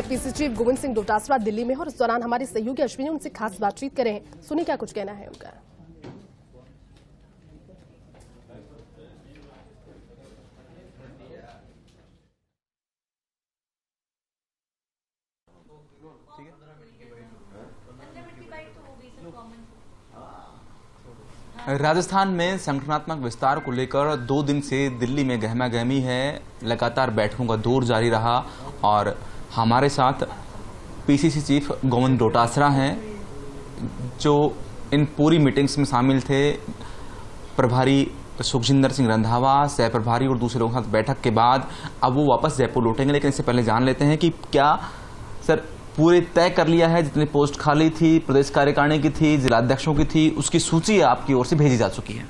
विधायक PC chief Govind Singh Dotasra Delhi में और इस दौरान हमारे सहयोगी अश्विनी उनसे खास बातचीत करें। सुनिए क्या कुछ कहना है उनका। राजस्थान में संगठनात्मक विस्तार को लेकर 2 दिन से दिल्ली में गहमागहमी है। लगातार बैठकों का दौर जारी रहा और हमारे साथ पीसीसी चीफ गोविंद डोटासरा हैं जो इन पूरी मीटिंग्स में शामिल थे। प्रभारी सुखजिंदर सिंह रंधावा, सह प्रभारी और दूसरे लोगों के साथ बैठक के बाद अब वो वापस जयपुर लौटेंगे। लेकिन इससे पहले जान लेते हैं कि क्या सर पूरे तय कर लिया है, जितनी पोस्ट खाली थी, प्रदेश कार्यकारिणी की थी, जिलाध्यक्षों की थी, उसकी सूची आपकी ओर से भेजी जा चुकी है?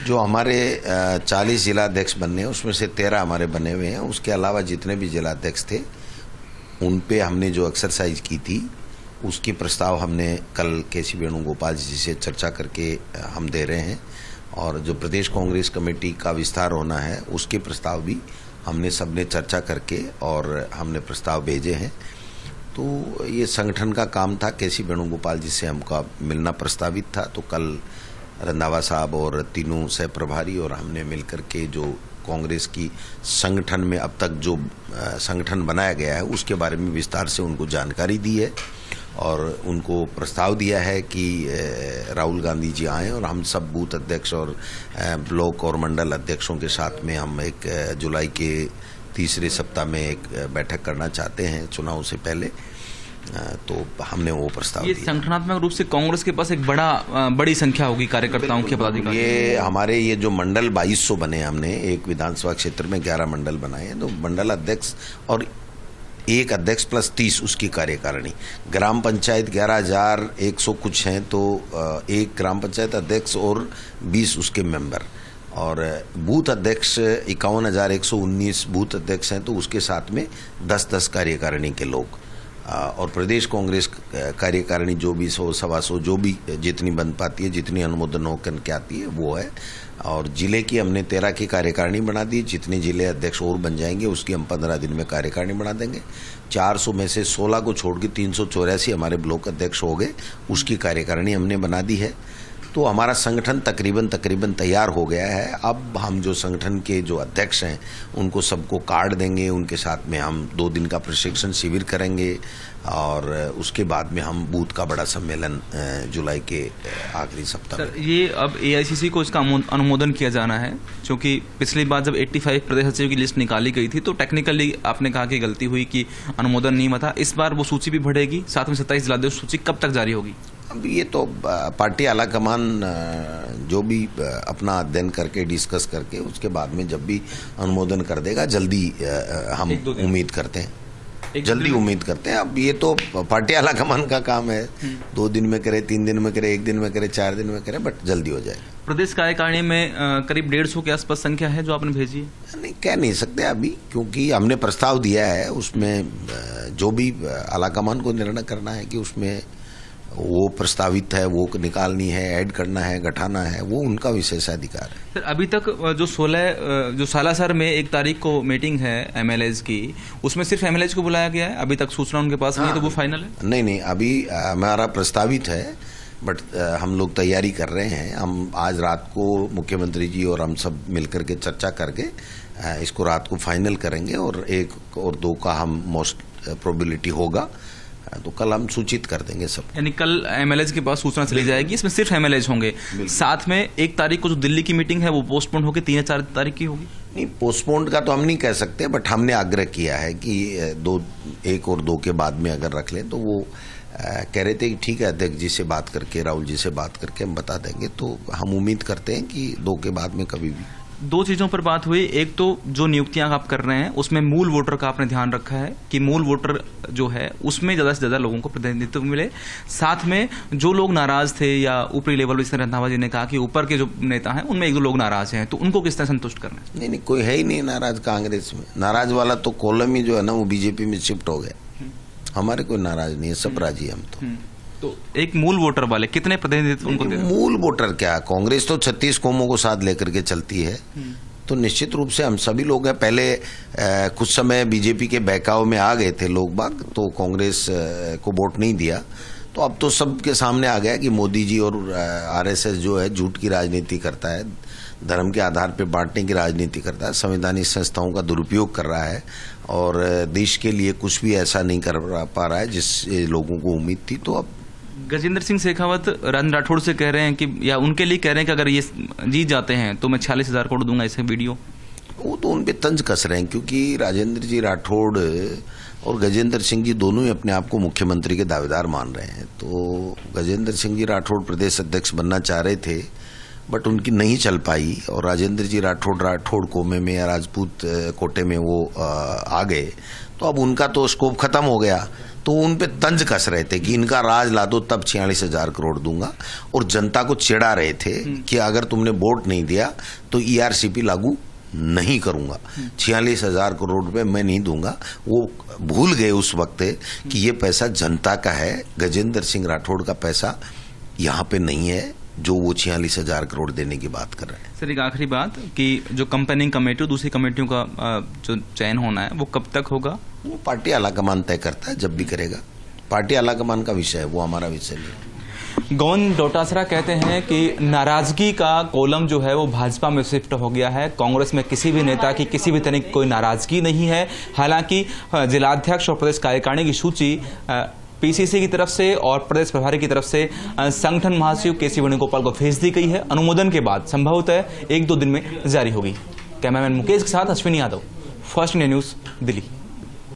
जो हमारे 40 जिलाध्यक्ष बनने हैं उसमें से 13 हमारे बने हुए हैं। उसके अलावा जितने भी जिलाध्यक्ष थे उन पे हमने जो एक्सरसाइज की थी उसकी प्रस्ताव हमने कल केसी वेणुगोपाल जी से चर्चा करके हम दे रहे हैं। और जो प्रदेश कांग्रेस कमेटी का विस्तार होना है उसके प्रस्ताव भी हमने सबने चर्चा करके और हमने प्रस्ताव भेजे हैं। तो ये संगठन का काम था। केसी वेणुगोपाल जी से हमका मिलना प्रस्तावित था, तो कल रंधावा साहब और तीनों सह प्रभारी और हमने मिलकर के जो कांग्रेस की संगठन में अब तक जो संगठन बनाया गया है उसके बारे में विस्तार से उनको जानकारी दी है और उनको प्रस्ताव दिया है कि राहुल गांधी जी आएँ और हम सब बूथ अध्यक्ष और ब्लॉक और मंडल अध्यक्षों के साथ में हम 1 जुलाई के तीसरे सप्ताह में एक बैठक करना चाहते हैं चुनाव से पहले। तो हमने वो प्रस्ताव ये दिया। संगठनात्मक रूप से कांग्रेस के पास एक बड़ी संख्या होगी कार्यकर्ताओं के पदाधिकारी। ये हमारे ये जो मंडल 2200 बने, हमने एक विधानसभा क्षेत्र में 11 मंडल बनाए हैं। तो मंडल अध्यक्ष और एक अध्यक्ष प्लस 30 उसकी कार्यकारिणी। ग्राम पंचायत 11,100 कुछ हैं, तो एक ग्राम पंचायत अध्यक्ष और 20 उसके मेंबर। और बूथ अध्यक्ष 51,119 बूथ अध्यक्ष हैं, तो उसके साथ में 10-10 कार्यकारिणी के लोग। और प्रदेश कांग्रेस कार्यकारिणी जो भी 100-125 जो भी जितनी बन पाती है, जितनी अनुमोदन होकर के आती है वो है। और जिले की हमने 13 की कार्यकारिणी बना दी। जितने जिले अध्यक्ष और बन जाएंगे उसकी हम 15 दिन में कार्यकारिणी बना देंगे। 400 में से 16 को छोड़ के 384 हमारे ब्लॉक अध्यक्ष हो गए, उसकी कार्यकारिणी हमने बना दी है। तो हमारा संगठन तकरीबन तैयार हो गया है। अब हम जो संगठन के जो अध्यक्ष हैं उनको सबको कार्ड देंगे, उनके साथ में हम 2 दिन का प्रशिक्षण शिविर करेंगे और उसके बाद में हम बूथ का बड़ा सम्मेलन जुलाई के आखिरी सप्ताह में। ये अब एआईसीसी को इसका अनुमोदन किया जाना है, क्योंकि पिछली बार जब 85 प्रदेश सचिव की लिस्ट निकाली गई थी तो टेक्निकली आपने कहा कि गलती हुई कि अनुमोदन नहीं था। इस बार वो सूची भी बढ़ेगी, साथ में 27 जिलाध्यक्ष सूची कब तक जारी होगी? अब ये तो पार्टी आलाकमान जो भी अपना अध्ययन करके डिस्कस करके उसके बाद में जब भी अनुमोदन कर देगा जल्दी हम उम्मीद करते हैं, जल्दी उम्मीद करते हैं। अब ये तो पार्टी आलाकमान का काम है, 2 दिन में करे, 3 दिन में करे, 1 दिन में करे, 4 दिन में करे, बट जल्दी हो जाए। प्रदेश कार्यकारिणी में करीब 150 के आसपास संख्या है जो आपने भेजी है? नहीं, कह नहीं सकते अभी, क्योंकि हमने प्रस्ताव दिया है। उसमें जो भी आलाकमान को निर्णय करना है कि उसमें वो प्रस्तावित है, वो निकालनी है, ऐड करना है, घटाना है, वो उनका विशेषाधिकार है। सर अभी तक जो सालासर में 1 तारीख को मीटिंग है एमएलएज की, उसमें सिर्फ एमएलएज को बुलाया गया है। अभी तक सूचना उनके पास नहीं है, तो वो फाइनल है? नहीं, अभी हमारा प्रस्तावित है, बट हम लोग तैयारी कर रहे हैं। हम आज रात को मुख्यमंत्री जी और हम सब मिलकर के चर्चा करके इसको रात को फाइनल करेंगे और 1 और 2 का हम मोस्ट प्रोबेबिलिटी होगा, तो कल हम सूचित कर देंगे सब। यानी कल एमएलएज के पास सूचना चली जाएगी, इसमें सिर्फ एमएलएज होंगे। साथ में 1 तारीख को जो दिल्ली की मीटिंग है वो पोस्टपोन होकर 3 या 4 तारीख की होगी? नहीं, पोस्टपोन का तो हम नहीं कह सकते, बट हमने आग्रह किया है कि 1 और 2 के बाद में अगर रख लें। तो वो कह रहे थे कि ठीक है, अध्यक्ष जी से बात करके, राहुल जी से बात करके हम बता देंगे। तो हम उम्मीद करते हैं कि 2 के बाद में कभी भी। 2 चीजों पर बात हुई। एक तो जो नियुक्तियां आप कर रहे हैं उसमें मूल वोटर का आपने ध्यान रखा है कि मूल वोटर जो है उसमें ज्यादा से ज्यादा लोगों को प्रतिनिधित्व मिले। साथ में जो लोग नाराज थे या ऊपरी लेवल पर, रंधावा जी ने कहा कि ऊपर के जो नेता हैं उनमें 1-2 लोग नाराज हैं, तो उनको किस तरह संतुष्ट करना है? नहीं, कोई है ही नहीं नाराज कांग्रेस में। नाराज वाला तो कॉलम ही जो है ना वो बीजेपी में शिफ्ट हो गया। हमारे कोई नाराज नहीं है, सब राजी हम तो एक मूल वोटर वाले कितने प्रतिनिधित्व उनको? मूल वोटर क्या, कांग्रेस तो 36 कौमों को साथ लेकर के चलती है। तो निश्चित रूप से हम सभी लोग हैं। पहले कुछ समय बीजेपी के बहकाव में आ गए थे लोग बाग, तो कांग्रेस को वोट नहीं दिया। तो अब तो सबके सामने आ गया कि मोदी जी और आरएसएस जो है झूठ की राजनीति करता है, धर्म के आधार पर बांटने की राजनीति करता है, संवैधानिक संस्थाओं का दुरुपयोग कर रहा है और देश के लिए कुछ भी ऐसा नहीं कर पा रहा है जिस लोगों को उम्मीद थी। तो अब गजेंद्र सिंह शेखावत राजेंद्र राठौड़ से कह रहे हैं कि, या उनके लिए कह रहे हैं कि अगर ये जीत जाते हैं तो मैं 46,000 करोड़ दूंगा। ऐसे वीडियो वो तो उन पे तंज कस रहे हैं, क्योंकि राजेंद्र जी राठौड़ और गजेंद्र सिंह जी दोनों ही अपने आप को मुख्यमंत्री के दावेदार मान रहे हैं। तो गजेंद्र सिंह जी राठौड़ प्रदेश अध्यक्ष बनना चाह रहे थे, बट उनकी नहीं चल पाई, और राजेंद्र जी राठौड़ कोमे में या राजपूत कोटे में वो आ गए। तो अब उनका तो स्कोप खत्म हो गया। तो उन पे तंज कस रहे थे कि इनका राज ला दो तब 46,000 करोड़ दूंगा, और जनता को चिढ़ा रहे थे कि अगर तुमने वोट नहीं दिया तो ईआरसीपी लागू नहीं करूंगा, 46,000 करोड़ रुपए मैं नहीं दूंगा। वो भूल गए उस वक्त कि ये पैसा जनता का है, गजेंद्र सिंह राठौड़ का पैसा यहाँ पे नहीं है जो वो 46,000 करोड़ देने की बात कर रहे हैं। सर, एक आखिरी बात कि जो कंपेनिंग कमेटी, दूसरी कमेटियों का जो चयन होना है वो कब तक होगा? वो पार्टी आलाकमान तय करता है, जब भी करेगा। पार्टी आलाकमान का विषय है, वो हमारा विषय नहीं। गोविंद डोटासरा कहते हैं कि नाराजगी का कॉलम जो है वो भाजपा में शिफ्ट हो गया है। कांग्रेस में किसी भी नेता की किसी भी तरह की कोई नाराजगी नहीं है। हालांकि जिलाध्यक्ष और प्रदेश कार्यकारिणी की सूची पीसीसी की तरफ से और प्रदेश प्रभारी की तरफ से संगठन महासचिव केसी वेणुगोपाल को भेज दी गई है। अनुमोदन के बाद संभवतः 1-2 दिन में जारी होगी। कैमरामैन मुकेश के साथ Ashwini Yadav, first India news, Delhi.